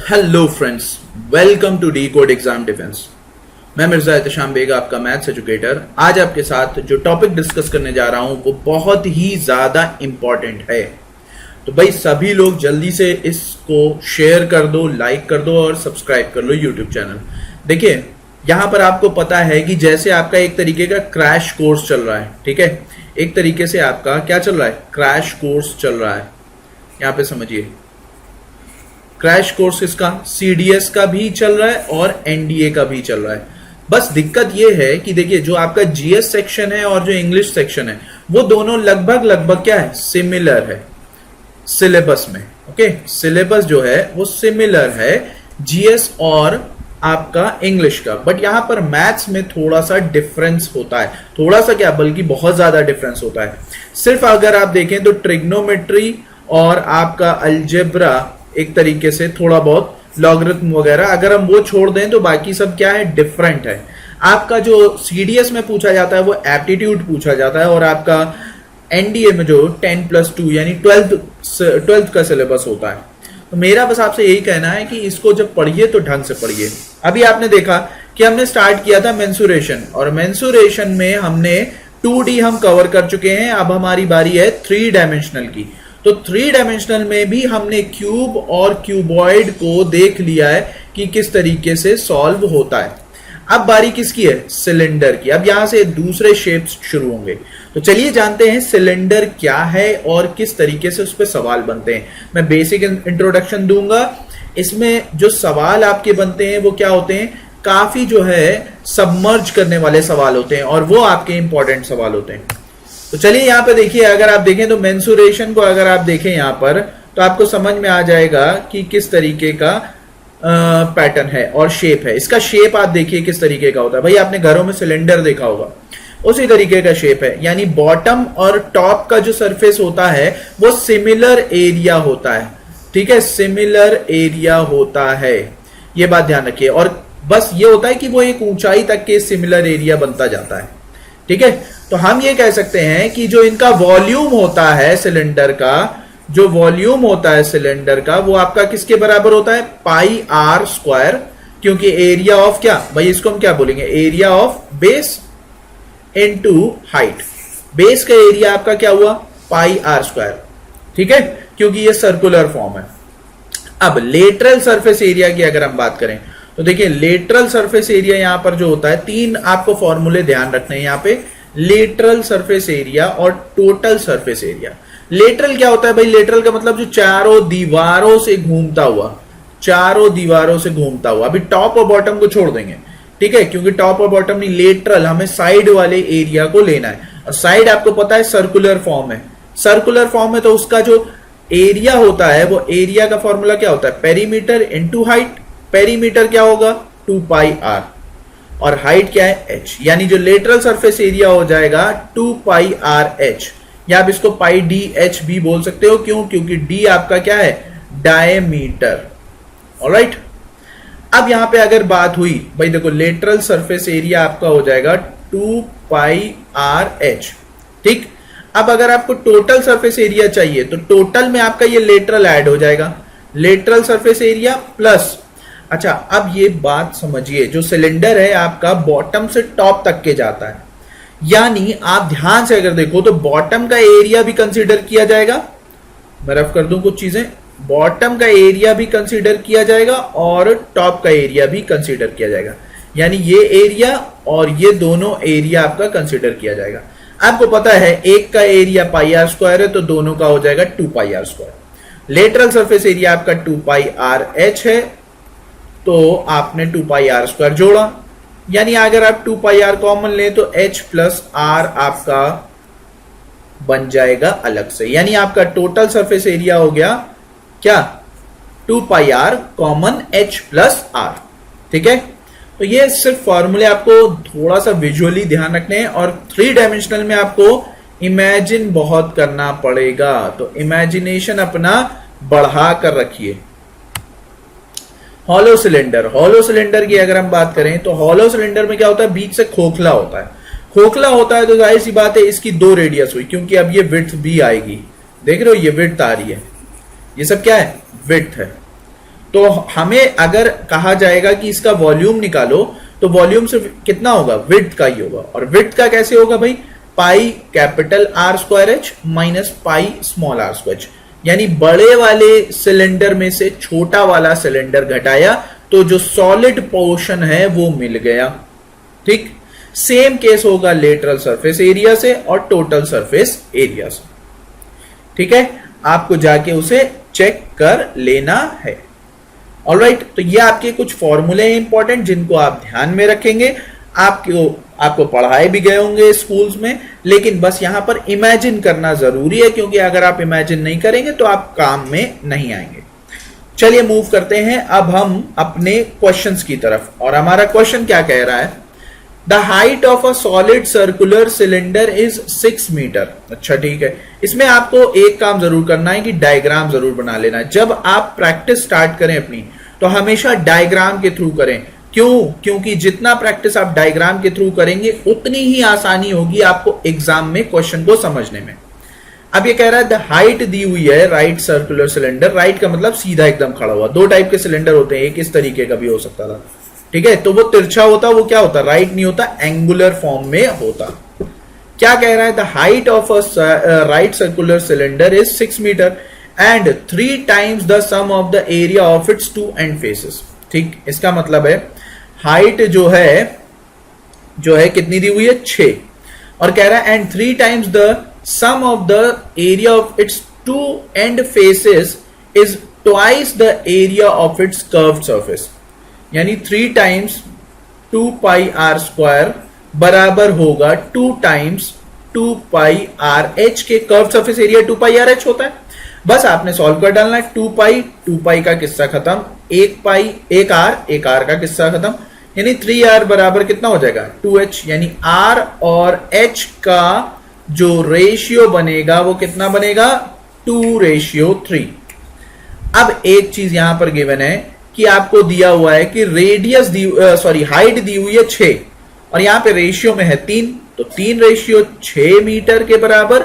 Hello friends, welcome to decode exam defence. मैं मिर्जा एहतशाम बेग, आपका maths educator. आज आपके साथ जो टॉपिक डिस्कस करने जा रहा हूं वो बहुत ही ज्यादा इंपॉर्टेंट है। तो भाई सभी लोग जल्दी से इसको शेयर कर दो, लाइक कर दो और सब्सक्राइब कर लो यूट्यूब चैनल। देखिए, यहां पर आपको पता है कि जैसे आपका एक तरीके का क्रैश कोर्स चल रहा है, ठीक है। एक तरीके से आपका क्या चल रहा है, क्रैश कोर्स चल रहा है। यहां पे समझिए, क्रैश कोर्स इसका सीडीएस का भी चल रहा है और एनडीए का भी चल रहा है। बस दिक्कत यह है कि देखिए, जो आपका जीएस सेक्शन है और जो इंग्लिश सेक्शन है वो दोनों लगभग क्या है, सिमिलर है सिलेबस में। ओके, सिलेबस जो है वो सिमिलर है जीएस और आपका इंग्लिश का। बट यहां पर मैथ्स में थोड़ा सा डिफरेंस होता है, थोड़ा सा क्या बल्कि बहुत ज्यादा डिफरेंस होता है। सिर्फ अगर आप देखें तो ट्रिग्नोमेट्री और आपका अलजेब्रा, एक तरीके से थोड़ा बहुत लॉगरिथम वगैरह, अगर हम वो छोड़ दें तो बाकी सब क्या है, डिफरेंट है। आपका जो सीडीएस में पूछा जाता है वो एप्टीट्यूड पूछा जाता है, और आपका एनडीए में जो 10+2 यानी 12th का सिलेबस होता है। तो मेरा बस आपसे यही कहना है कि इसको जब पढ़िए तो ढंग से पढ़िए। अभी आपने देखा कि हमने स्टार्ट किया था मेंसुरेशन, और मेंसुरेशन में हमने 2D हम कवर कर चुके हैं। अब हमारी बारी है 3 डायमेंशनल की। तो 3 डायमेंशनल में भी हमने क्यूब और क्यूबॉइड को देख लिया है कि किस तरीके से सॉल्व होता है। अब बारी किसकी है, सिलेंडर की। अब यहां से दूसरे शेप्स शुरू होंगे। तो चलिए जानते हैं सिलेंडर क्या है और किस तरीके से उस पर सवाल बनते हैं। मैं बेसिक इंट्रोडक्शन दूंगा। इसमें जो सवाल आपके बनते हैं वो क्या होते हैं, काफी जो है सबमर्ज करने वाले सवाल होते हैं, और वो आपके इंपॉर्टेंट सवाल होते हैं। तो चलिए यहां पे देखिए, अगर आप देखें तो मेंसुरेशन को अगर आप देखें यहां पर, तो आपको समझ में आ जाएगा कि किस तरीके का पैटर्न है और शेप है। इसका शेप आप देखिए किस तरीके का होता है। भाई आपने घरों में सिलेंडर देखा होगा, उसी तरीके का शेप है। यानी बॉटम और टॉप का जो सरफेस होता है वो सिमिलर एरिया होता है, ठीक है, सिमिलर एरिया होता है। ये बात ध्यान रखिए। और बस ये होता है कि वो एक ऊंचाई तक के सिमिलर एरिया बनता जाता है, ठीक है। तो हम ये कह सकते हैं कि जो इनका वॉल्यूम होता है सिलेंडर का, जो वॉल्यूम होता है सिलेंडर का, वो आपका किसके बराबर होता है, पाई आर स्क्वायर। क्योंकि एरिया ऑफ क्या, भाई इसको हम क्या बोलेंगे, area of base into height. Base का एरिया आपका क्या हुआ, पाई आर स्क्वायर, ठीक है, क्योंकि ये सर्कुलर फॉर्म है। अब लेटरल सरफेस एरिया की अगर हम बात करें तो देखिए, लेटरल सरफेस एरिया यहां पर जो होता है, 3 आपको फॉर्मूले ध्यान रखने हैं यहां पे, लेटरल सरफेस एरिया और टोटल सरफेस एरिया। लेटरल क्या होता है भाई, लेटरल का मतलब जो चारों दीवारों से घूमता हुआ, चारों दीवारों से घूमता हुआ। अभी टॉप और बॉटम को छोड़ देंगे, ठीक है, क्योंकि टॉप और बॉटम नहीं, लेटरल हमें साइड वाले एरिया को लेना है। और साइड आपको पता है सर्कुलर फॉर्म है, सर्कुलर फॉर्म है, तो उसका जो एरिया होता है वो एरिया का फॉर्मूला क्या होता है, पेरीमीटर इंटू हाइट। पेरीमीटर क्या होगा, 2 पाई आर, और हाइट क्या है, h। यानी जो लेटरल सरफेस एरिया हो जाएगा 2 पाई आर एच, या आप इसको पाई डी एच भी बोल सकते हो। क्यों, क्योंकि d आपका क्या है, डायमीटर। ऑलराइट, अब यहां पे अगर बात हुई, भाई देखो लेटरल सरफेस एरिया आपका हो जाएगा 2 पाई आर एच, ठीक। अब अगर आपको टोटल सरफेस एरिया चाहिए तो टोटल में आपका ये लेटरल ऐड हो जाएगा, लेटरल सरफेस एरिया प्लस। अच्छा, अब ये बात समझिए, जो सिलेंडर है आपका बॉटम से टॉप तक के जाता है, यानी आप ध्यान से अगर देखो तो बॉटम का एरिया भी कंसीडर किया जाएगा। मैं रफ कर दूं कुछ चीजें, बॉटम का एरिया भी कंसीडर किया जाएगा और टॉप का एरिया भी कंसीडर किया जाएगा। यानी ये एरिया और ये दोनों एरिया आपका कंसीडर किया जाएगा। आपको पता है एक का एरिया पाई आर स्क्वायर है, तो दोनों का हो जाएगा 2 pi r square. Lateral surface area आपका 2 पाई आर एच है, तो आपने 2 पाई आर स्क्वायर जोड़ा। यानी अगर आप 2 पाई आर कॉमन लें तो h प्लस आर आपका बन जाएगा अलग से। यानी आपका टोटल सरफेस एरिया हो गया क्या, 2 pi r common h plus r, ठीक है। तो ये सिर्फ फॉर्मूले आपको थोड़ा सा विजुअली ध्यान रखने हैं, और 3 डायमेंशनल में आपको इमेजिन बहुत करना पड़ेगा। तो इमेजिनेशन अपना बढ़ा कर रखिए। हॉलो सिलेंडर, हॉलो सिलेंडर की अगर हम बात करें तो हॉलो सिलेंडर में क्या होता है, बीच से खोखला होता है। खोखला होता है तो जाहिर सी बात है इसकी 2 रेडियस हुई, क्योंकि अब ये विड्थ भी आएगी। देख रहे हो, ये विड्थ आ रही है, ये सब क्या है, विड्थ है। तो हमें अगर कहा जाएगा कि इसका वॉल्यूम निकालो, तो वॉल्यूम सिर्फ कितना होगा, विड्थ का ही होगा। और विड्थ का कैसे होगा भाई, pi capital R square H minus pi small R square H, यानी बड़े वाले सिलेंडर में से छोटा वाला सिलेंडर घटाया तो जो सॉलिड पोर्शन है वो मिल गया। ठीक, सेम केस होगा लेटरल सरफेस एरिया से और टोटल सरफेस एरिया से। ठीक है, आपको जाके उसे चेक कर लेना है। ऑलराइट, तो ये आपके कुछ फॉर्मूले हैं इंपॉर्टेंट जिनको आप ध्यान में रखेंगे। आपको पढ़ाए भी गए होंगे स्कूल्स में, लेकिन बस यहां पर इमेजिन करना जरूरी है, क्योंकि अगर आप इमेजिन नहीं करेंगे तो आप काम में नहीं आएंगे। चलिए मूव करते हैं अब हम अपने क्वेश्चंस की तरफ। और हमारा क्वेश्चन क्या कह रहा है, the height of a solid circular cylinder is 6 metre. अच्छा ठीक है, इसमें आपको एक काम जरूर करना है कि डायग्राम जरूर बना लेना है। जब आप प्रैक्टिस स्टार्ट करें अपनी, तो हमेशा डायग्राम के थ्रू करें। क्यों? क्योंकि जितना प्रैक्टिस आप डायग्राम के थ्रू करेंगे उतनी ही आसानी होगी आपको एग्जाम में क्वेश्चन को समझने में। अब ये कह रहा है द हाइट दी हुई है राइट सर्कुलर सिलेंडर। राइट का मतलब सीधा एकदम खड़ा हुआ। दो टाइप के सिलेंडर होते हैं, एक इस तरीके का भी हो सकता था, ठीक है, तो वो तिरछा होता, वो क्या होता, राइट नहीं होता, एंगुलर फॉर्म में होता। क्या कह रहा है, the height of a right circular cylinder is 6 metre and 3 times the sum of the area of its two end faces. ठीक, इसका मतलब है हाइट जो है कितनी दी हुई है, 6, और कह रहा है and 3 times the sum of the area of its two end faces is twice the area of its curved surface. यानी 3 टाइम्स 2 पाई आर स्क्वायर बराबर होगा 2 टाइम्स 2 पाई आर एच के curve surface area 2 pi R H होता है। बस आपने solve कर डालना है। 2 पाई का किस्सा खत्म, 1 आर का किस्सा खत्म, यानी 3 आर बराबर कितना हो जाएगा, 2h। यानी आर और एच का जो रेशियो बनेगा वो कितना बनेगा, 2:3। अब एक चीज यहां पर गिवन है कि आपको दिया हुआ है कि हाइट दी हुई है 6 और यहां पे रेशियो में है 3, तो 3:6 मीटर के बराबर,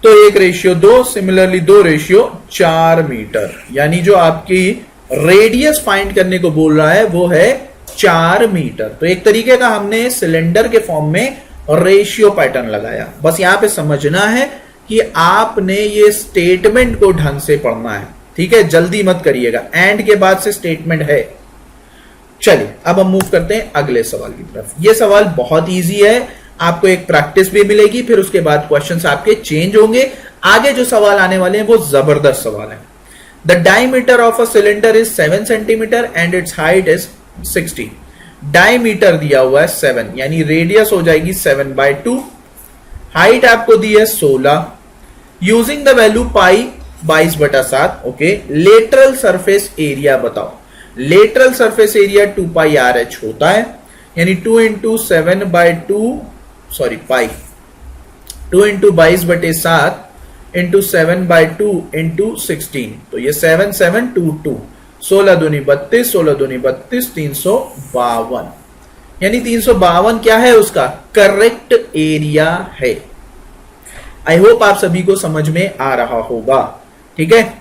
तो 1:2, सिमिलरली 2:4 मीटर। यानी जो आपकी रेडियस फाइंड करने को बोल रहा है वो है 4 मीटर। तो एक तरीके का हमने सिलेंडर के फॉर्म में रेशियो पैटर्न लगाया। बस यहां पे समझना है कि आपने ये स्टेटमेंट को ढंग से पढ़ना है, ठीक है, जल्दी मत करिएगा, एंड के बाद से स्टेटमेंट है। चलिए अब हम मूव करते हैं अगले सवाल की तरफ। ये सवाल बहुत इजी है, आपको एक प्रैक्टिस भी मिलेगी, फिर उसके बाद क्वेश्चंस आपके चेंज होंगे। आगे जो सवाल आने वाले हैं वो जबरदस्त सवाल है। The diameter of a cylinder is 7 centimetre and it's height is 60। Diameter दिया हुआ है 7, यानी रेडियस हो जाएगी 7/2। हाइट आपको दी है 16। Using the value pi 22/7। Okay, lateral surface area बताओ। Lateral surface area 2 pi R H होता है, यानी 2 × 7/2 पाई 2 × 22/7 × 7/2 × 16, तो ये 7 7 2 2, 16 दूनी 32, 16 दूनी 32, 352। यानी 352 क्या है, उसका करेक्ट एरिया है। आई होप आप सभी को समझ में आ रहा होगा, ठीक है।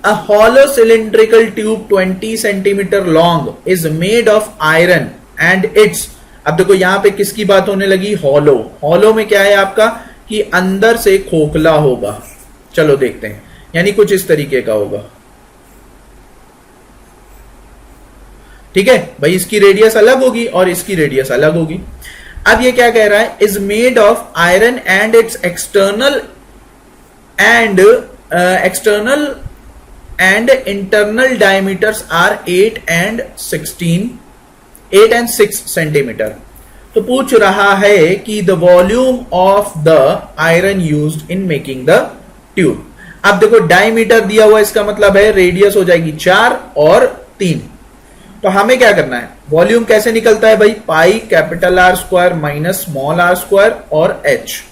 A hollow cylindrical tube 20 centimeter long is made of iron and its, अब देखो यहां पे किसकी बात होने लगी, हॉलो। हॉलो में क्या है आपका कि अंदर से खोखला होगा। चलो देखते हैं, यानी कुछ इस तरीके का होगा, ठीक है भाई। इसकी रेडियस अलग होगी और इसकी रेडियस अलग होगी। अब ये क्या कह रहा है, is made of iron and it's external and internal diameters are 8 and 6 centimeter। तो पूछ रहा है कि the volume of the iron used in making the tube। अब देखो डायमीटर दिया हुआ, इसका मतलब है रेडियस हो जाएगी 4 और 3। तो हमें क्या करना है, वॉल्यूम कैसे निकलता है भाई, pi capital R square minus small R square और एच।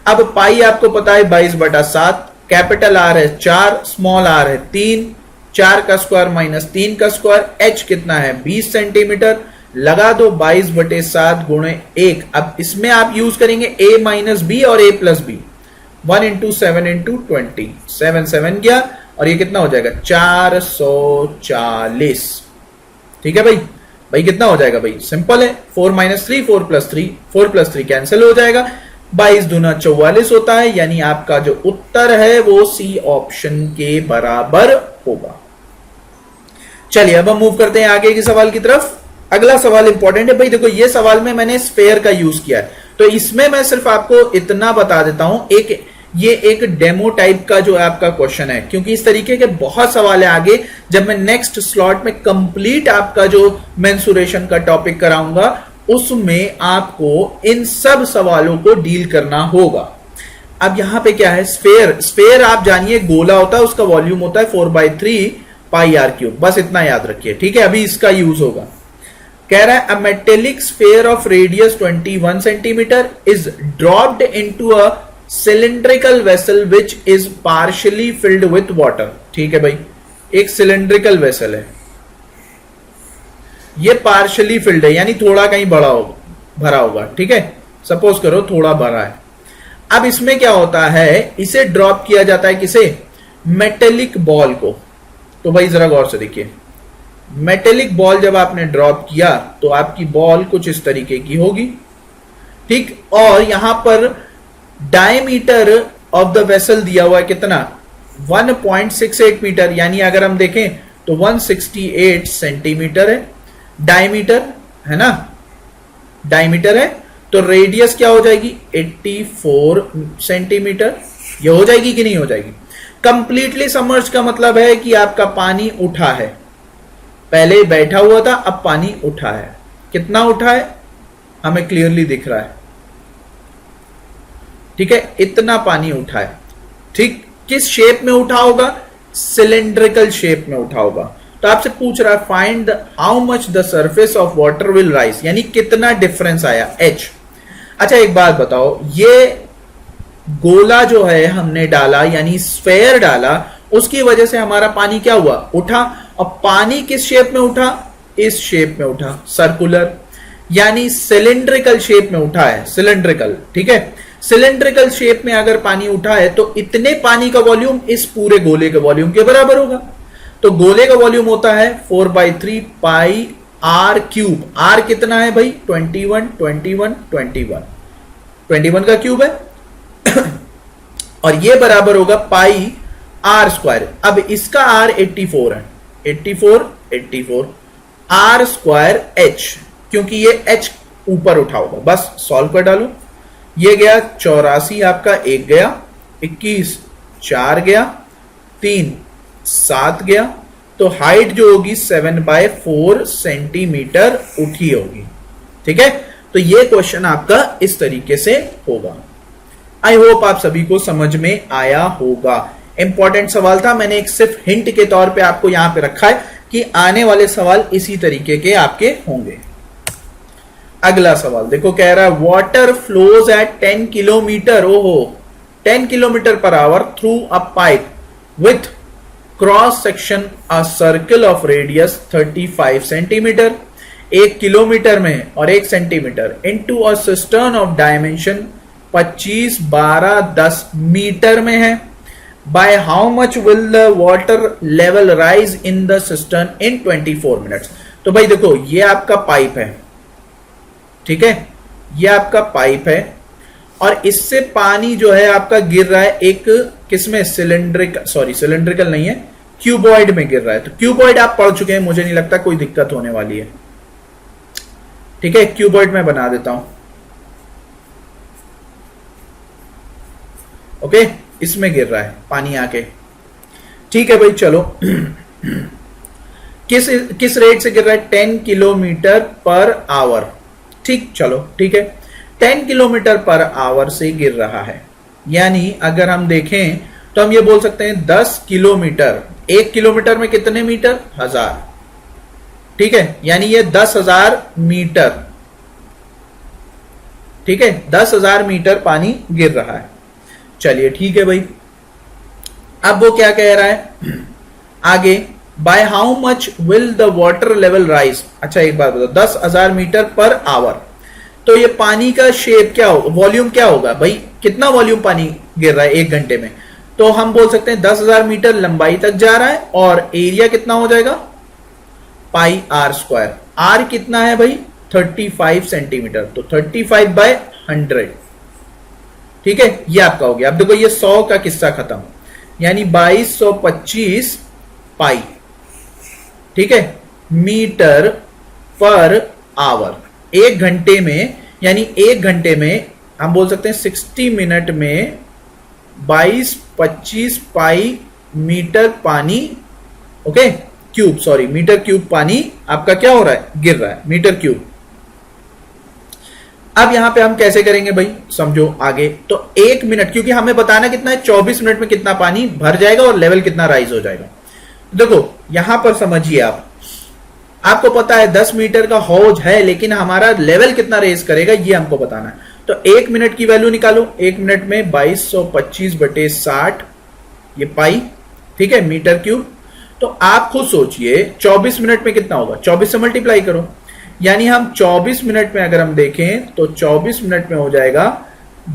अब पाई आपको पता है 22/7, कैपिटल आर है 4, स्मॉल आर है 3, 4 का स्क्वायर माइनस 3 का स्क्वायर, एच कितना है 20 सेंटीमीटर। लगा दो 22/7 × 1। अब इसमें आप यूज करेंगे a - b और a + b। 1 × 7 × 20, 7 7 गया, और ये कितना हो जाएगा 440। ठीक है भाई, भाई कितना हो जाएगा भाई, सिंपल है, 4 - 3 4 + 3, 4 + 3 कैंसिल हो जाएगा, 22 दूना 44 होता है, यानी आपका जो उत्तर है वो सी ऑप्शन के बराबर होगा। चलिए अब हम मूव करते हैं आगे के सवाल की तरफ। अगला सवाल इंपॉर्टेंट है भाई, देखो ये सवाल में मैंने स्फेयर का यूज किया है, तो इसमें मैं सिर्फ आपको इतना बता देता हूं, ये एक डेमो टाइप का जो आपका क्वेश्चन है, क्योंकि इस तरीके के बहुत सवाल है आगे, जब मैं नेक्स्ट स्लॉट में कंप्लीट आपका जो मेंसुरेशन का टॉपिक कराऊंगा उसमें आपको इन सब सवालों को डील करना होगा। अब यहां पे क्या है, स्फेयर आप जानिए गोला होता है, उसका वॉल्यूम होता है 4/3 πr³, बस इतना याद रखिए। ठीक है, अभी इसका यूज होगा। कह रहा है a metallic sphere of radius 21 centimetre is dropped into a cylindrical vessel which is partially filled with water. ठीक है भाई, एक सिलिंड्रिकल वेसल है, ये पार्शियली फिल्ड है, यानी थोड़ा कहीं भरा होगा। ठीक है, सपोज करो थोड़ा भरा है। अब इसमें क्या होता है, इसे ड्रॉप किया जाता है किसे, मेटेलिक बॉल को। तो भाई जरा गौर से देखिए, मेटेलिक बॉल जब आपने ड्रॉप किया तो आपकी बॉल कुछ इस तरीके की होगी। ठीक, और यहां पर डायमीटर ऑफ द वेसल दिया हुआ है कितना, 1.68 मीटर, यानी अगर हम देखें तो 168 सेंटीमीटर है डायमीटर, है ना, डायमीटर है, तो रेडियस क्या हो जाएगी 84 सेंटीमीटर। ये हो जाएगी कि नहीं हो जाएगी। कंप्लीटली सबमर्ज का मतलब है कि आपका पानी उठा है, पहले बैठा हुआ था, अब पानी उठा है। कितना उठा है हमें क्लियरली दिख रहा है। ठीक है, इतना पानी उठा है। ठीक, किस शेप में उठा होगा, सिलेंड्रिकल शेप में उठा होगा। तो आपसे पूछ रहा है find how much the surface of water will rise, यानी कितना डिफरेंस आया h। अच्छा एक बात बताओ, ये गोला जो है हमने डाला, यानी स्फेयर डाला, उसकी वजह से हमारा पानी क्या हुआ, उठा। और पानी किस शेप में उठा, इस शेप में उठा, सर्कुलर, यानी सिलिंड्रिकल शेप में उठा है, सिलिंड्रिकल। ठीक है, सिलिंड्रिकल शेप में अगर पानी उठा है तो इतने पानी का वॉल्यूम इस पूरे गोले के वॉल्यूम के बराबर होगा। तो गोले का वॉल्यूम होता है 4/3 πr³। r कितना है भाई, 21 21 21 21 का क्यूब है और ये बराबर होगा πr²। अब इसका r 84 है, 84 r² h, क्योंकि ये h ऊपर उठा होगा। बस सॉल्व कर डालो, ये गया 84, आपका एक गया, 21 4 गया, 3 7 गया, तो हाइट जो होगी 7/4 सेंटीमीटर उठी होगी। ठीक है, तो ये क्वेश्चन आपका इस तरीके से होगा। आई होप आप सभी को समझ में आया होगा। इंपॉर्टेंट सवाल था, मैंने एक सिर्फ हिंट के तौर पे आपको यहां पे रखा है कि आने वाले सवाल इसी तरीके के आपके होंगे। अगला सवाल देखो, कह रहा है वाटर फ्लोज एट 10 किलोमीटर, ओहो 10 kilometre per hour through a pipe with cross section a circle of radius 35 centimetre, 1 kilometre में और 1 centimetre, into a cistern of dimension 25 12 10 metre में है। By how much will the water level rise in the cistern in 24 minutes. तो भाई देखो, ये आपका pipe है, ठीक है, ये आपका पाइप है और इससे पानी जो है आपका गिर रहा है एक किसमें, सिलेंड्रिकल नहीं है, क्यूबॉइड में गिर रहा है। तो क्यूबॉइड आप पढ़ चुके हैं, मुझे नहीं लगता कोई दिक्कत होने वाली है। ठीक है, क्यूबॉइड में बना देता हूं। ओके, इसमें गिर रहा है पानी आके। ठीक है भाई, चलो किस रेट से गिर रहा है, 10 किलोमीटर पर आवर। ठीक, चलो ठीक है, 10 किलोमीटर पर आवर से गिर रहा है, यानी अगर हम देखें तो हम ये बोल सकते हैं 10 किलोमीटर, 1 किलोमीटर में कितने मीटर, 1000। ठीक है, यानी ये 10,000 मीटर। ठीक है, 10,000 मीटर पानी गिर रहा है। चलिए ठीक है भाई, अब वो क्या कह रहा है आगे, bye how much will the water level rise. अच्छा एक बात बताओ, 10,000 मीटर पर आवर, तो ये पानी का शेप क्या होगा, वॉल्यूम क्या होगा भाई, कितना वॉल्यूम पानी गिर रहा है 1 घंटे में, तो हम बोल सकते हैं 10,000 मीटर लंबाई तक जा रहा है और एरिया कितना हो जाएगा पाई आर स्क्वायर। आर कितना है भाई 35 सेंटीमीटर, तो 35/100। ठीक है, ये आपका हो गया। अब देखो ये 100 का किस्सा खत्म, यानी 2225 पाई, ठीक है, मीटर पर आवर। एक घंटे में, यानी एक घंटे में हम बोल सकते हैं 60 मिनट में 2225 पाई मीटर पानी, okay cube, sorry metre cube पानी आपका क्या हो रहा है, गिर रहा है, मीटर क्यूब। अब यहां पे हम कैसे करेंगे भाई, समझो आगे। तो एक मिनट, क्योंकि हमें बताना कितना है, 24 मिनट में कितना पानी भर जाएगा और लेवल कितना राइज हो जाएगा। देखो यहां पर समझिए, आपको पता है 10 मीटर का हौज है, लेकिन हमारा लेवल कितना रेज करेगा ये हमको बताना है। तो एक मिनट की वैल्यू निकालो, एक मिनट में 2225/60 ये पाई, ठीक है, मीटर क्यूब। तो आप खुद सोचिए 24 मिनट में कितना होगा, 24 से मल्टीप्लाई करो, यानी हम 24 मिनट में अगर हम देखें तो 24 मिनट में हो जाएगा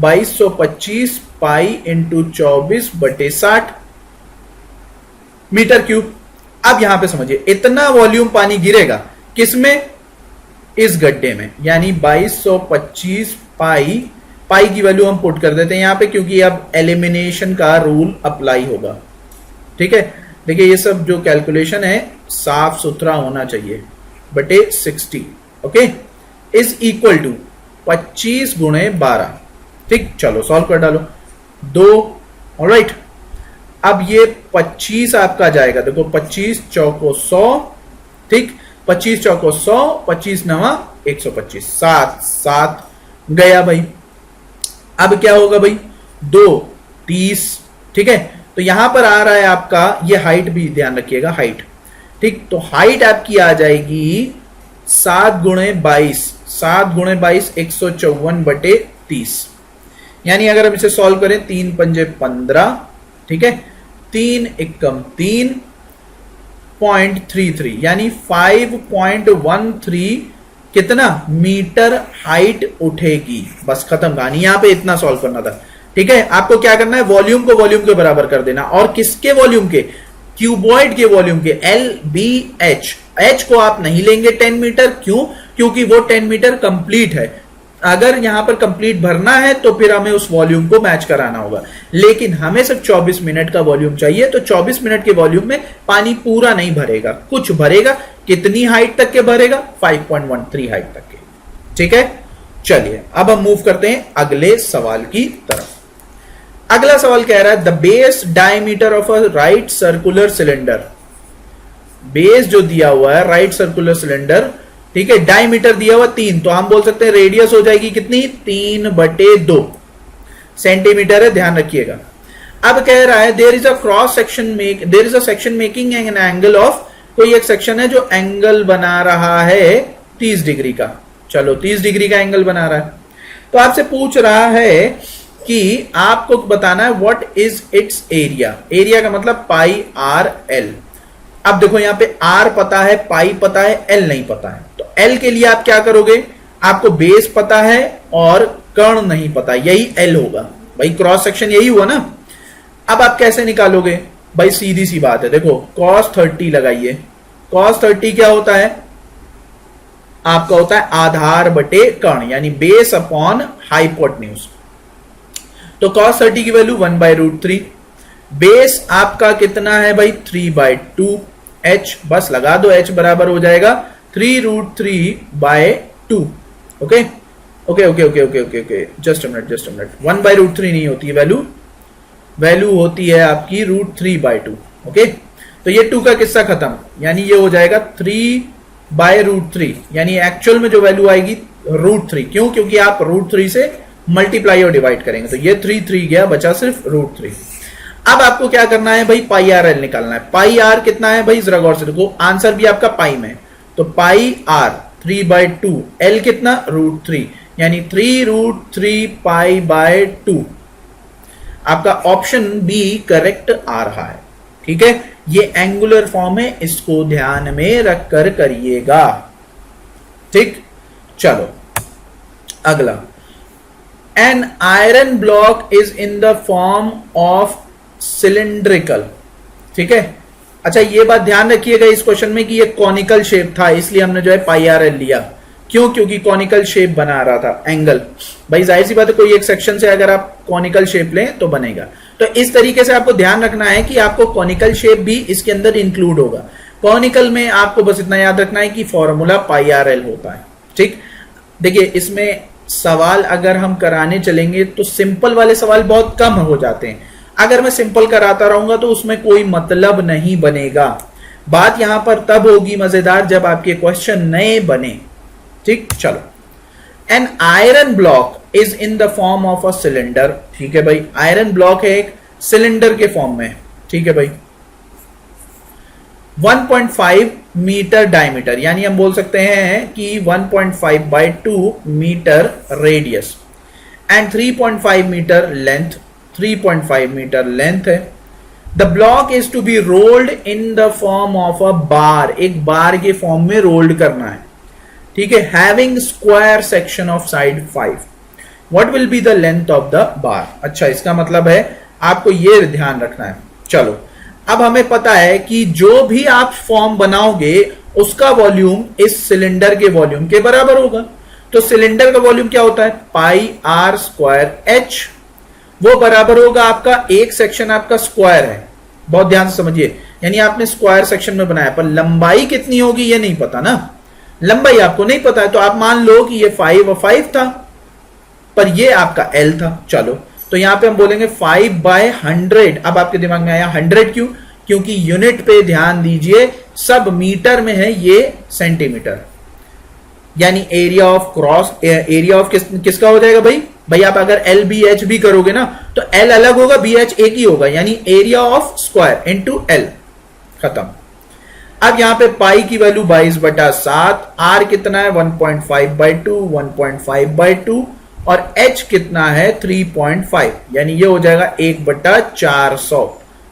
2225 पाई इंटू 24/60 मीटर क्यूब। अब यहां पे समझिए इतना वॉल्यूम पानी गिरेगा किसमें, इस गड्ढे में, यानी 2225 पाई की वैल्यू हम पुट कर देते हैं यहां पे, क्योंकि अब एलिमिनेशन का रूल अप्लाई होगा। ठीक है, देखिए ये सब जो कैलकुलेशन है साफ सुथरा होना चाहिए, बटे 60, ओके, इज इक्वल टू 25 गुणे 12। ठीक, चलो सॉल्व कर डालो, 2, ऑलराइट। अब ये 25 आपका जाएगा, देखो 25 चौको 100, ठीक, 25 चौको 100, 25 नवा 125, 7 गया भाई। अब क्या होगा भाई, 2 30, ठीक है। तो यहां पर आ रहा है आपका ये हाइट, भी ध्यान रखिएगा हाइट, ठीक। तो हाइट आपकी आ जाएगी 7 गुणे 22, 7 गुणे 22 154/30, यानी अगर हम इसे सॉल्व करें 3 पंजे 15, ठीक है, 3 एकम 3.33, यानी 5.13 कितना मीटर हाइट उठेगी। बस खत्म कहानी, यहां पे इतना सॉल्व करना था। ठीक है, आपको क्या करना है, वॉल्यूम को वॉल्यूम के बराबर कर देना, और किसके वॉल्यूम के, क्यूबॉइड के वॉल्यूम के, LBH। H को आप नहीं लेंगे 10 मीटर, क्यों, क्योंकि वो 10 मीटर कंप्लीट है। अगर यहां पर कंप्लीट भरना है तो फिर हमें उस वॉल्यूम को मैच कराना होगा, लेकिन हमें सिर्फ 24 मिनट का वॉल्यूम चाहिए। तो 24 मिनट के वॉल्यूम में पानी पूरा नहीं भरेगा, कुछ भरेगा। कितनी हाइट तक के भरेगा, 5.13 हाइट तक के। ठीक है, चलिए अब हम मूव करते हैं अगले सवाल की तरफ। अगला सवाल कह रहा है, the base diameter of a right circular cylinder. Base जो दिया हुआ है राइट सर्कुलर सिलेंडर, ठीक है, डायमीटर दिया हुआ 3, तो हम बोल सकते हैं रेडियस हो जाएगी कितनी, 3/2 सेंटीमीटर है, ध्यान रखिएगा। अब कह रहा है there is a cross section there is a section making an angle of, कोई एक सेक्शन है जो एंगल बना रहा है 30 डिग्री का। चलो 30 डिग्री का एंगल बना रहा है, तो आपसे पूछ रहा है कि आपको बताना है what is it's area. Area का मतलब पाई आर एल। अब देखो यहां पे आर पता है, पाई पता है, एल नहीं पता है। तो एल के लिए आप क्या करोगे, आपको बेस पता है और कर्ण नहीं पता, यही एल होगा भाई, क्रॉस सेक्शन यही हुआ ना। अब आप कैसे निकालोगे भाई, सीधी सी बात है, देखो cos 30 लगाइए। cos 30 क्या होता है, आपका होता है आधार बटे कर्ण, यानी बेस अपॉन हाइपोटेन्यूज। तो cos 30 की वैल्यू 1/√3, बेस आपका कितना है भाई 3/2, h बस लगा दो, h बराबर हो जाएगा 3√3/2। Okay okay okay okay okay okay okay, just a minute 1/√3 नहीं होती है वैल्यू होती है आपकी √3/2। ओके, तो ये 2 का किस्सा खत्म, यानी ये हो जाएगा 3/√3, यानी एक्चुअल में जो वैल्यू आएगी √3। क्यों, क्योंकि आप √3 से मल्टीप्लाई और डिवाइड करेंगे, तो ये 3 गया, बचा सिर्फ √3। अब आपको क्या करना है भाई, पाई आर एल निकालना है। पाई आर कितना है भाई, जरा गौर से देखो, आंसर भी आपका पाई में, तो पाई आर 3/2, एल कितना √3, यानी 3√3 पाई/2। आपका ऑप्शन बी करेक्ट आ रहा है। ठीक है, ये एंगुलर फॉर्म है, इसको ध्यान में रखकर करिएगा। ठीक, चलो अगला, an iron block is in the form of cylindrical, ठीक है। अच्छा ये बात ध्यान रखिएगा इस क्वेश्चन में कि ये कॉनिकल शेप था, इसलिए हमने जो है पाई आर एल लिया। क्यों? क्योंकि कॉनिकल शेप बना रहा था, एंगल। भाई जाहिर सी बात है, कोई एक सेक्शन से अगर आप कॉनिकल शेप लें तो बनेगा। तो इस तरीके से आपको ध्यान रखना है कि आपको कॉनिकल शेप भी इसके अंदर इंक्लूड होगा। कॉनिकल में आपको बस इतना याद रखना है कि फॉर्मूला पाई आर एल होता है, ठीक। देखिए इसमें सवाल अगर हम कराने चलेंगे तो सिंपल वाले सवाल बहुत कम हो जाते हैं। अगर मैं सिंपल कराता रहूंगा तो उसमें कोई मतलब नहीं बनेगा। बात यहां पर तब होगी मजेदार जब आपके क्वेश्चन नए बने, ठीक। चलो, an iron block is in the form of a cylinder, ठीक है भाई। आयरन ब्लॉक है एक सिलेंडर के फॉर्म में, ठीक है भाई। 1.5 मीटर डायमीटर, यानी हम बोल सकते हैं कि 1.5/2 metre radius and 3.5 metre length, 3.5 metre length है। The block is to be rolled in the form of a bar, एक बार के फॉर्म में रोल्ड करना है, ठीक है। Having square section of side 5, what will be the length of the bar. अच्छा इसका मतलब है आपको ये ध्यान रखना है। चलो अब हमें पता है कि जो भी आप फॉर्म बनाओगे उसका वॉल्यूम इस सिलेंडर के वॉल्यूम के बराबर होगा। तो सिलेंडर का वॉल्यूम क्या होता है? पाई आर स्क्वायर एच, वो बराबर होगा आपका, एक सेक्शन आपका स्क्वायर है, बहुत ध्यान से समझिए, यानी आपने स्क्वायर सेक्शन में बनाया, पर लंबाई कितनी होगी ये नहीं पता ना, लंबाई आपको नहीं पता है। तो आप मान लो कि ये 5 और 5 था, पर ये आपका L था। चलो तो यहां पे हम बोलेंगे 5/100। अब आपके दिमाग में आया 100 क्यों? क्योंकि यूनिट पे ध्यान दीजिए, सब मीटर में है, ये सेंटीमीटर, यानी area of cross, area of किसका हो जाएगा भाई? भाई आप अगर एल बी एच भी करोगे ना तो एल अलग होगा, बी एच एक ही होगा, यानी area of square into L, खत्म। अब यहां पे पाई की वैल्यू 22/7, आर कितना है 1.5/2, 1.5/2, और एच कितना है 3.5, यानी ये हो जाएगा 1/400,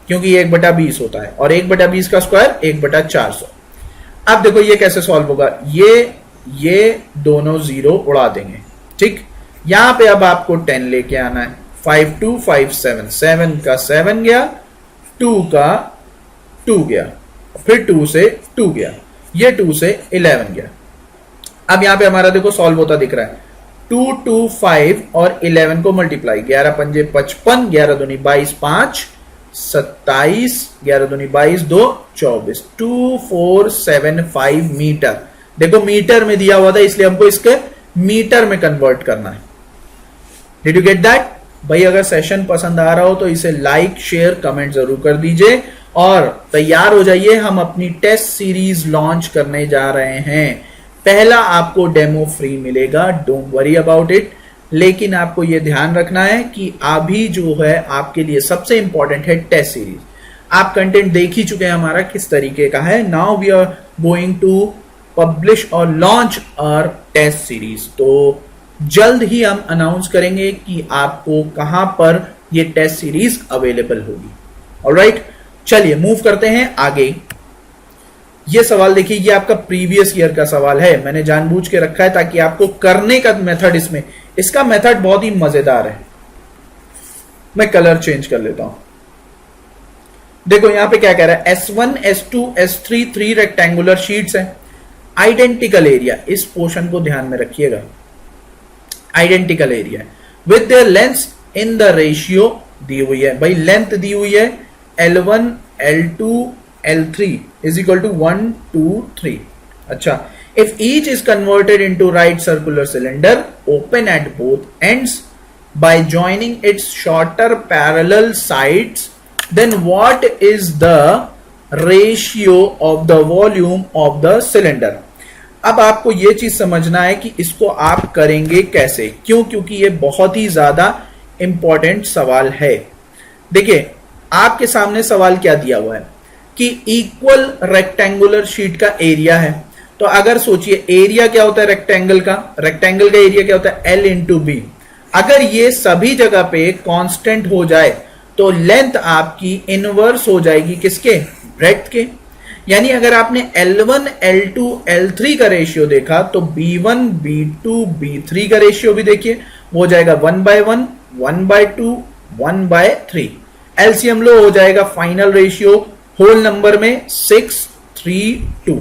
क्योंकि 1/20 होता है, और 1/20 का स्क्वायर 1/400। अब देखो ये कैसे सॉल्व होगा, ये दोनों जीरो उड़ा देंगे, ठीक। यहां पे अब आपको 10 लेके आना है, 5 2 5 7, 7 का 7 गया, 2 का 2 गया, फिर 2 से 2 गया, ये 2 से 11 गया। अब यहां पे हमारा देखो सॉल्व होता दिख रहा है, 2 2 5 और 11 को मल्टीप्लाई, 11 पंजे 55, 11 दूनी 22, 5 27, 11 दूनी 22, 2 24, 2475 मीटर। देखो मीटर में दिया हुआ था इसलिए हमको इसके मीटर में कन्वर्ट करना है। Did you get that? भाई अगर सेशन पसंद आ रहा हो तो इसे लाइक शेयर कमेंट जरूर कर दीजिए, और तैयार हो जाइए, हम अपनी टेस्ट सीरीज लॉन्च करने जा रहे हैं। पहला आपको डेमो फ्री मिलेगा, डोंट वरी अबाउट इट, लेकिन आपको यह ध्यान रखना है कि अभी जो है आपके लिए सबसे इंपॉर्टेंट है टेस्ट सीरीज। आप कंटेंट देख ही चुके हैं हमारा किस तरीके का है। Now we are going to publish और लॉन्च आवर टेस्ट सीरीज। तो जल्द ही हम अनाउंस करेंगे कि आपको कहां पर ये टेस्ट सीरीज अवेलेबल होगी। ऑलराइट, चलिए मूव करते हैं आगे। ये सवाल देखिए, ये आपका प्रीवियस ईयर का सवाल है, मैंने जानबूझ के रखा है ताकि आपको करने का मेथड, इसका मेथड बहुत ही मजेदार है। मैं कलर चेंज कर लेता हूं। देखो यहां पे क्या कह रहा है, S1 S2 S3 3 rectangular sheets हैं, आइडेंटिकल एरिया, इस पोर्शन को ध्यान में रखिएगा, identical area with their length in the ratio दी हुई है। भाई लेंथ दी हुई है L1 L2 L3 is equal to 1 2 3। अच्छा, if each is converted into right circular cylinder open at both ends by joining its shorter parallel sides, then what is the ratio of the volume of the cylinder? अब आपको यह चीज समझना है कि इसको आप करेंगे कैसे, क्यों? क्योंकि यह बहुत ही ज्यादा इंपॉर्टेंट सवाल है। देखिए आपके सामने सवाल क्या दिया हुआ है कि इक्वल रेक्टेंगुलर शीट का एरिया है। तो अगर सोचिए एरिया क्या होता है रेक्टेंगल का एरिया क्या होता है L इंटू बी। अगर ये सभी जगह पे कांस्टेंट हो जाए तो लेंथ आपकी इनवर्स हो जाएगी किसके? ब्रेड्थ के। यानी अगर आपने L1 L2 L3 का रेशियो देखा तो B1 B2 B3 का रेशियो भी देखिए, वो हो जाएगा 1/1 1/2 1/3। एलसीएम लो, हो जाएगा फाइनल रेशियो होल नंबर में 6:3:2।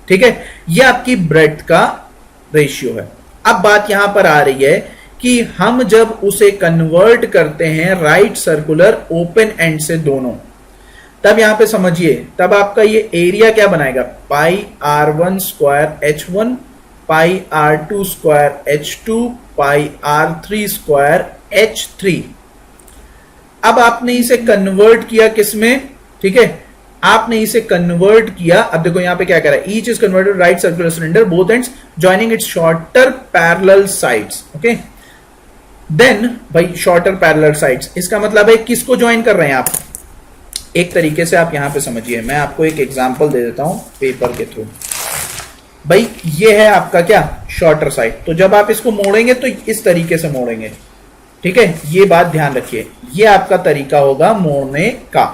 ठीक है, ये आपकी ब्रेड्थ का रेशियो है। अब बात यहां पर आ रही है कि हम जब उसे कन्वर्ट करते हैं राइट सर्कुलर ओपन एंड से दोनों, तब यहां पे समझिए, तब आपका ये एरिया क्या बनाएगा, पाई R1 स्क्वायर H1 पाई R2 स्क्वायर H2 पाई R3 स्क्वायर H3। अब आपने इसे कन्वर्ट किया किसमें, ठीक है, आपने इसे कन्वर्ट किया। अब देखो यहां पे क्या कह रहा है, each is converted right circular cylinder both ends joining its shorter parallel sides. Okay, then भाई शॉर्टर पैरेलल साइड्स, इसका मतलब है किसको ज्वाइन कर रहे हैं आप, एक तरीके से आप यहां पे समझिए, मैं आपको एक एग्जांपल दे देता हूं पेपर के थ्रू। भाई ये है आपका क्या, शॉर्टर साइड, तो जब आप इसको मोड़ेंगे तो इस तरीके से मोड़ेंगे। ठीक है, ये बात ध्यान रखिए, ये आपका तरीका होगा मोड़ने का।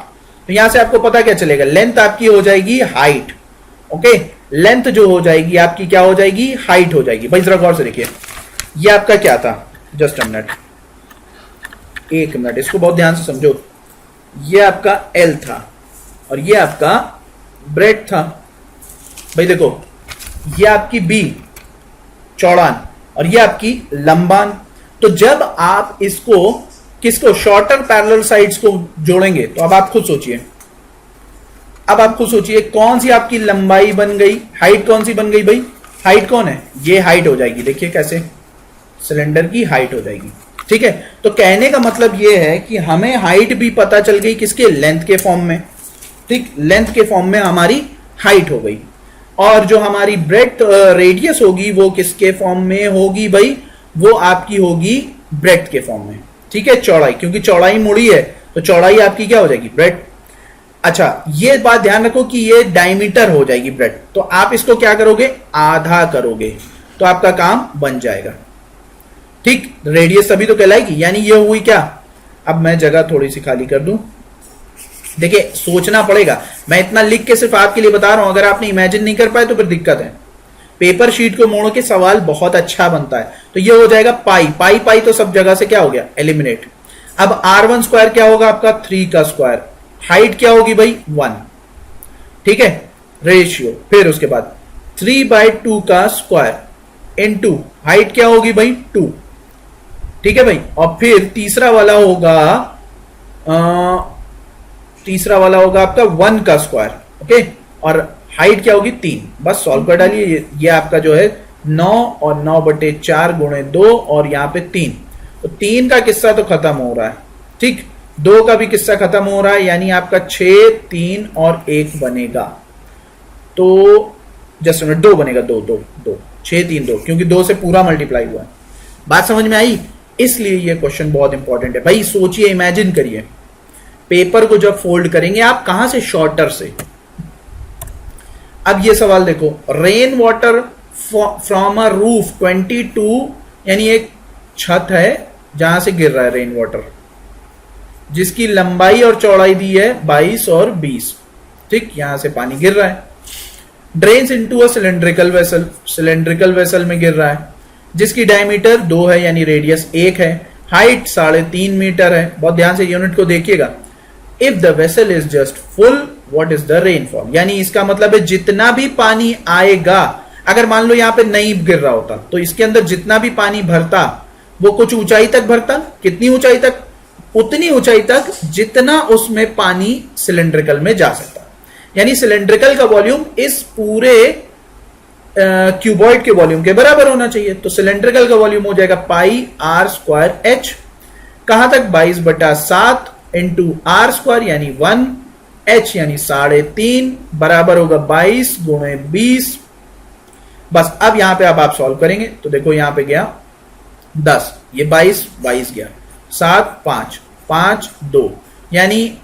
तो यहां से आपको पता क्या चलेगा, लेंथ आपकी हो जाएगी हाइट। ओके, लेंथ जो हो जाएगी आपकी क्या हो जाएगी, हाइट हो जाएगी। भाई जरा गौर से देखिए, ये आपका क्या था, जस्ट अ मिनट, एक मिनट, इसको बहुत ध्यान से समझो। ये आपका एल था और ये आपका ब्रेड था। भाई देखो, ये आपकी बी चौड़ान और ये आपकी लंबान। तो जब आप इसको किसको, शॉर्टर पैरेलल साइड्स को जोड़ेंगे, तो अब आप खुद सोचिए, अब आप खुद सोचिए कौन सी आपकी लंबाई बन गई, हाइट कौन सी बन गई। भाई हाइट कौन है, ये हाइट हो जाएगी, देखिए कैसे, सिलेंडर की हाइट हो जाएगी। ठीक है, तो कहने का मतलब ये है कि हमें हाइट भी पता चल गई किसके, लेंथ के फॉर्म में। ठीक, लेंथ के फॉर्म में हमारी हाइट हो गई, और जो हमारी ब्रेड्थ रेडियस होगी वो किसके फॉर्म में होगी भाई, वो आपकी होगी ब्रेड्थ के फॉर्म में। ठीक है, चौड़ाई, क्योंकि चौड़ाई मुड़ी है तो चौड़ाई आपकी क्या हो जाएगी, ब्रेड्थ। अच्छा, ये बात ध्यान रखो कि ये डायमीटर हो जाएगी ब्रेड्थ, तो आप इसको क्या करोगे, आधा करोगे, तो आपका काम बन जाएगा। ठीक, रेडियस तभी तो कहलाएगी, यानी ये हुई क्या। अब मैं जगह थोड़ी सी खाली कर दूं, देखिए सोचना पड़ेगा, मैं इतना लिख के सिर्फ आपके लिए बता रहा हूं, अगर आपने इमेजिन नहीं कर पाए तो फिर दिक्कत है। पेपर शीट को मोड़ के सवाल बहुत अच्छा बनता है। तो ये हो जाएगा पाई, पाई पाई तो सब जगह से क्या हो गया, एलिमिनेट। अब R1 स्क्वायर क्या होगा आपका, 3 का स्क्वायर, हाइट क्या होगी भाई 1। ठीक है, रेशियो, फिर उसके बाद 3/2 का स्क्वायर इनटू हाइट क्या होगी भाई 2। ठीक है भाई, और फिर तीसरा वाला होगा आपका 1 का स्क्वायर। ओके, और हाइट क्या होगी 3। बस सॉल्व कर डालिए, ये आपका जो है 9 और 9/4 गुणे 2 और यहाँ पे 3, तो 3 का किस्सा तो खत्म हो रहा है। ठीक, 2 का भी किस्सा खत्म हो रहा है, यानी आपका 6, 3 और 1 बनेगा, तो जस्ट 2 बनेगा, 2 2 2 6 3 2, क्योंकि 2 से पूरा मल्टीप्लाई हुआ है। बात समझ में आई, इसलिए ये क्वेश्चन बहुत इंपॉर्टेंट है। भाई सोचिए, इमेजिन करिए, पेपर को जब फोल्ड करेंगे आप कहां से, शॉर्टर से। अब ये सवाल देखो, rain water from a roof 22, यानी एक छत है जहां से गिर रहा है रेन वाटर, जिसकी लंबाई और चौड़ाई दी है 22 और 20। ठीक, यहां से पानी गिर रहा है, drains into a cylindrical vessel, cylindrical vessel में गिर रहा है, जिसकी डायमीटर 2 है यानी रेडियस 1 है, हाइट 3.5 मीटर है। बहुत ध्यान से यूनिट को देखिएगा। If the vessel is just full, what is the rainfall, यानी इसका मतलब है जितना भी पानी आएगा, अगर मान लो यहां पे नहीं गिर रहा होता तो इसके अंदर जितना भी पानी भरता वो कुछ ऊंचाई तक भरता, कितनी ऊंचाई तक, उतनी ऊंचाई तक जितना उसमें पानी सिलेंड्रिकल में जा सकता। यानी सिलेंड्रिकल का वॉल्यूम इस पूरे क्यूबॉइड के वॉल्यूम के बराबर होना चाहिए। तो सिलेंड्रिकल का वॉल्यूम हो जाएगा पाई R स्क्वायर H, कहां तक 22/7 इंटू R स्क्वायर यानी 1, H यानी 3.5 बराबर होगा 22 गुणे 20। बस अब यहां पे अब आप सॉल्व करेंगे तो देखो यहां पे गया 10, ये 22 गया, 7 5 5 2, यानी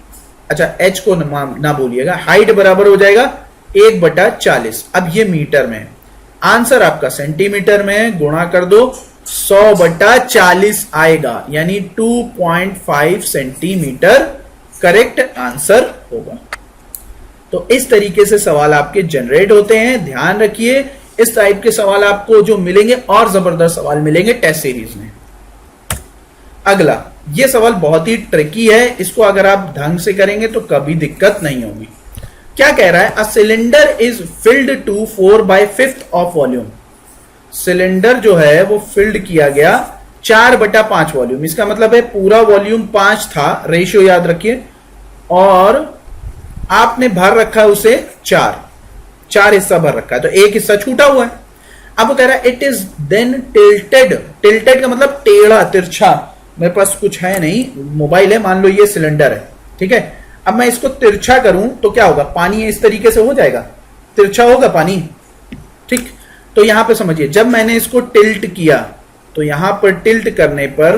अच्छा H को ना भूलिएगा, हाइट बराबर हो जाएगा 1/40। अब ये मीटर में, आंसर आपका सेंटीमीटर में, गुणा कर दो 100/40 आएगा, यानी 2.5 सेंटीमीटर करेक्ट आंसर होगा। तो इस तरीके से सवाल आपके जनरेट होते हैं। ध्यान रखिए, इस टाइप के सवाल आपको जो मिलेंगे और जबरदस्त सवाल मिलेंगे टेस्ट सीरीज में। अगला ये सवाल बहुत ही ट्रिकी है, इसको अगर आप ढंग से करेंगे तो कभी दिक्कत नहीं होगी। क्या कह रहा है? A cylinder is filled to 4/5 of volume. Cylinder जो है वो फिल्ड किया गया 4/5 वॉल्यूम। इसका मतलब है पूरा वॉल्यूम 5 था, रेशियो याद रखिए, और आपने भर रखा उसे 4 हिस्सा भर रखा है, तो एक हिस्सा छूटा हुआ है। अब वो कह रहा है it is then tilted. Tilted का मतलब टेढ़ा, तिरछा। मेरे पास कुछ है नहीं, मोबाइल है, मान लो ये सिलेंडर है, ठीक है। अब मैं इसको तिरछा करूं तो क्या होगा? पानी इस तरीके से हो जाएगा, तिरछा होगा पानी, ठीक। तो यहां पे समझिए, जब मैंने इसको टिल्ट किया तो यहां पर टिल्ट करने पर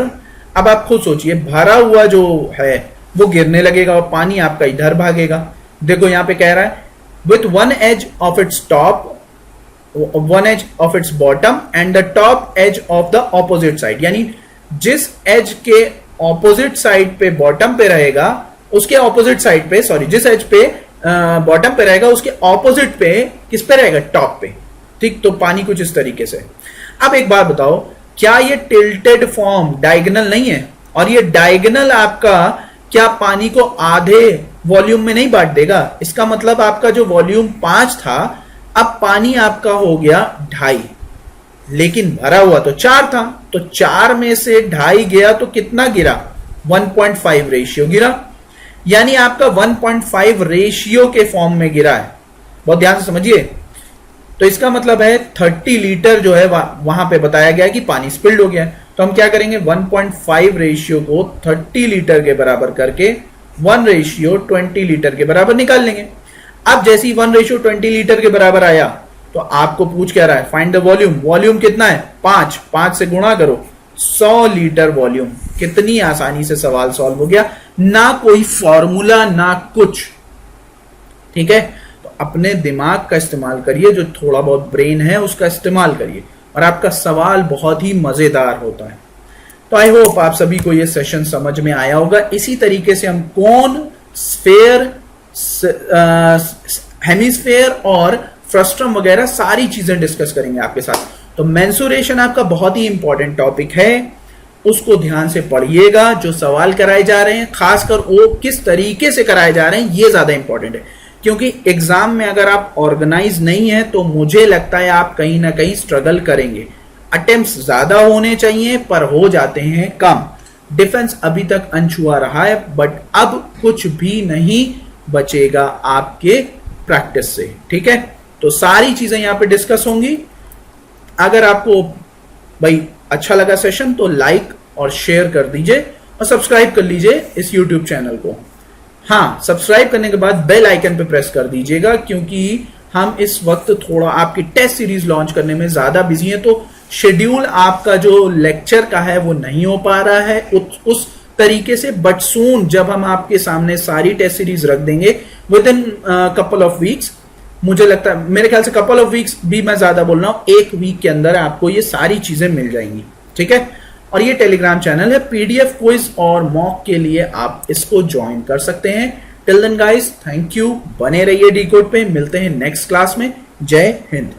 अब आप खुद सोचिए, भरा हुआ जो है वो गिरने लगेगा और पानी आपका इधर भागेगा। देखो यहां पे कह रहा है with one edge of its top, one edge of its bottom and the top edge of the opposite side. यानी जिस एज के ऑपोजिट साइड पे बॉटम पे रहेगा, उसके ऑपोजिट साइड पे, सॉरी, जिस एज पे बॉटम पे रहेगा उसके ऑपोजिट पे किस पे रहेगा? टॉप पे, ठीक। तो पानी कुछ इस तरीके से। अब एक बात बताओ, क्या ये टिल्टेड फॉर्म डायगोनल नहीं है? और ये डायगोनल आपका क्या पानी को आधे वॉल्यूम में नहीं बांट देगा? इसका मतलब आपका जो वॉल्यूम 5 था, अब पानी आपका हो गया 2.5, लेकिन भरा हुआ तो 4 था, तो 4 में से 2.5 गया तो कितना गिरा? 1.5 रेशियो गिरा। यानी आपका 1.5 रेशियो के फॉर्म में गिरा है। बहुत ध्यान से समझिए। तो इसका मतलब है 30 लीटर जो है वहां पे बताया गया कि पानी स्पिल्ड हो गया है। तो हम क्या करेंगे? 1.5 रेशियो को 30 लीटर के बराबर करके 1 रेशियो 20 लीटर के बराबर निकाल लेंगे। अब जैसे ही 1 रेशियो 20 लीटर के बराबर आया तो आपको पूछ क्या रहा है? Find the volume. वॉल्यूम कितना है? 5 से गुणा करो, 100 लीटर वॉल्यूम। कितनी आसानी से सवाल सॉल्व हो गया, ना कोई फॉर्मूला ना कुछ, ठीक है। तो अपने दिमाग का इस्तेमाल करिए, जो थोड़ा बहुत ब्रेन है उसका इस्तेमाल करिए, और आपका सवाल बहुत ही मजेदार होता है। तो आई होप आप सभी को यह सेशन समझ में आया होगा। इसी तरीके से हम कोन, स्फेयर, हेमिस्फेयर और फ्रस्ट्रम वगैरह सारी चीजें डिस्कस करेंगे आपके साथ। तो मेंसुरेशन आपका बहुत ही इंपॉर्टेंट टॉपिक है, उसको ध्यान से पढ़िएगा। जो सवाल कराए जा रहे हैं, खासकर वो किस तरीके से कराए जा रहे हैं, ये ज्यादा इंपॉर्टेंट है। क्योंकि एग्जाम में अगर आप ऑर्गेनाइज नहीं है तो मुझे लगता है आप कहीं ना कहीं स्ट्रगल करेंगे। अटेम्प्ट्स ज्यादा होने चाहिए पर हो जाते हैं कम। डिफेंस अभी तक अनछुआ रहा है, बट अब कुछ भी नहीं बचेगा आपके प्रैक्टिस से, ठीक है। तो सारी चीजें यहां पे डिस्कस होंगी। अगर आपको भाई अच्छा लगा सेशन तो लाइक और शेयर कर दीजिए और सब्सक्राइब कर लीजिए इस YouTube चैनल को। हाँ, सब्सक्राइब करने के बाद बेल आइकन पे प्रेस कर दीजिएगा, क्योंकि हम इस वक्त थोड़ा आपकी टेस्ट सीरीज लॉन्च करने में ज्यादा बिजी हैं, तो शेड्यूल आपका जो लेक्चर का है वो नहीं हो पा रहा है उस तरीके से। बट सून जब हम आपके सामने सारी टेस्ट सीरीज रख देंगे with in couple of weeks, मुझे लगता है, मेरे ख्याल से कपल ऑफ वीक्स भी मैं ज्यादा बोल रहा हूं, 1 वीक के अंदर आपको ये सारी चीजें मिल जाएंगी, ठीक है। और ये टेलीग्राम चैनल है, पीडीएफ क्विज और मॉक के लिए आप इसको ज्वाइन कर सकते हैं। Till then guys, thank you, बने रहिए डी कोड पे। मिलते हैं नेक्स्ट क्लास में। जय हिंद।